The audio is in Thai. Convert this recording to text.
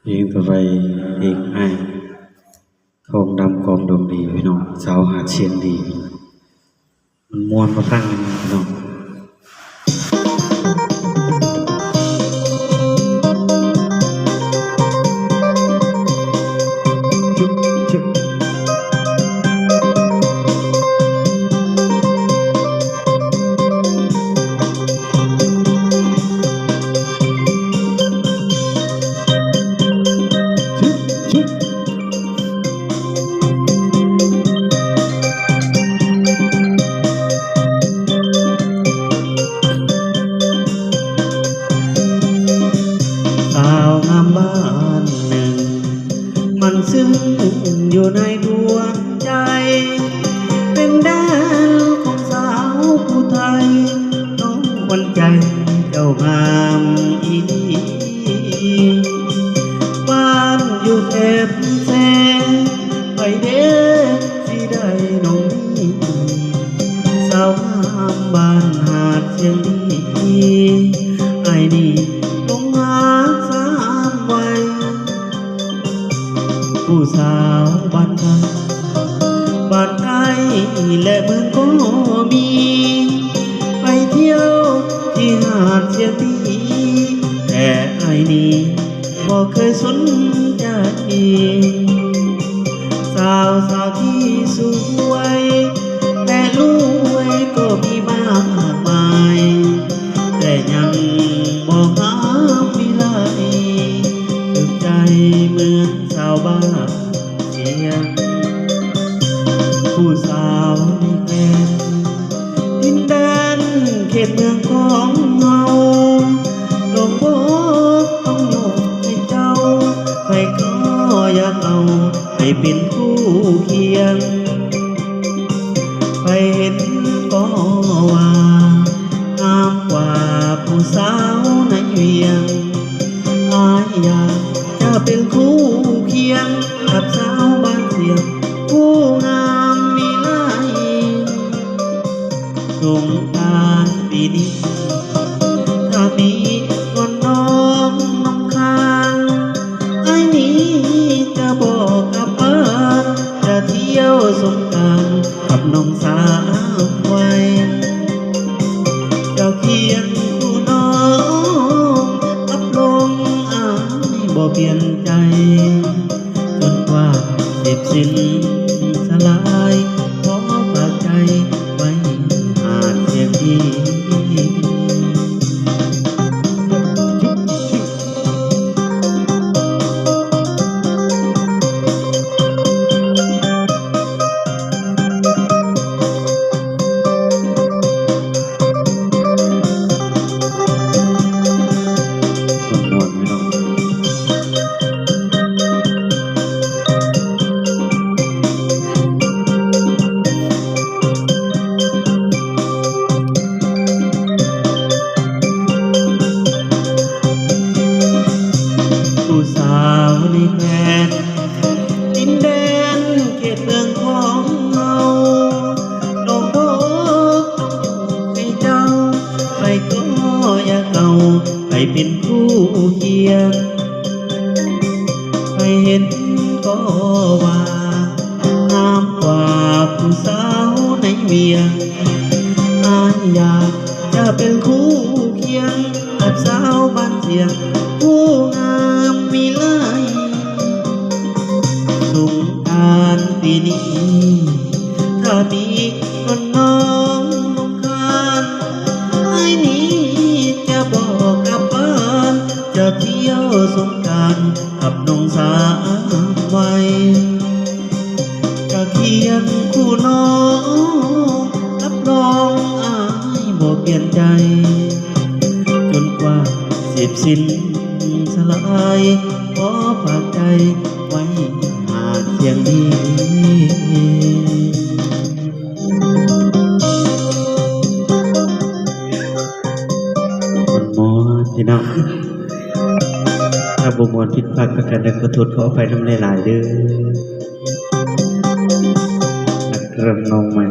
เพลงต่อไปเพลงไอ้ทองดำกองดวงดีพี่น้องสาวหาดเชียงดีมันม่วนมาฟังกันพี่น้องบ้านหนึ่งมันซึ้งอยู่ในดวงใจเป็นแดนของสาวผู้ไทยน้องขวัญใจเจ้างามอีบ้านอยู่แถบแสงไปเด้สิได้น้องนี้สาวงามบ้านหาดเชียงดีไอ้นี่ลงหาผู้สาวบ้านไกลและเมืองก็มีไปเที่ยวที่หาดเชียงดีแต่ไอ้นี่บ่เคยสนใจสาวที่สวยแต่รวยก็มีมากมายแต่ยังบ่หาวิไลถึงใจเหมือนสาวบ้านเชียงผู้สาวในแคว้นดินแดนเขตเมืองของเฮาลงโบกต้องโยกให้เจ้าใครก็อยากเอาให้เป็นคู่เคียงใครเห็นก็ว่างามกว่าผู้สาวในเวียงอายอยากจะเป็นคู่เคียงกับสาวบ้านเสียงผู้งามมีลายสงกรานต์ปีนี้ถ้ามีวันน้องน้ำค้างไอ้นี้จะบอกกับเอิญจะเที่ยวสงกรานต์กับน้องสาวไว้เจ้าเคียงคู่น้องรับรองอ้ายบ่เปลี่ยนใจจนกว่าเจ็บสิ้นสลายขอฝากใจไว้หาดเชียงดีผู้สาวในแคว้นดินแดนเขตเมืองของเฮาลงโบกให้เจ้าใครก็อยากเอาให้เป็นคู่เคียงใครเห็นก็ว่างามกว่าผู้สาวในเวียงอายอยากจะเป็นคู่เคียงกับสาวบ้านเสียงผู้งามมีลายสงกรานต์ปีนี้ถ้ามีคนน้องน้องคานไอ้นี้จะบอกกับเอิญจะเที่ยวสงกรานต์กับน้องสาวไว้จะเคียงคู่น้องรับรองอ้ายบ่เปลี่ยนใจจนกว่าสิบสิ้นสลายขอฝากใจไว้หาดเชียงดีคนมอพี่น้องถ้าบ่มวนผิดพลาดประการใดขอโทษขออภัยน้ำหลายๆเด้อนักเริ่มน้องใหม่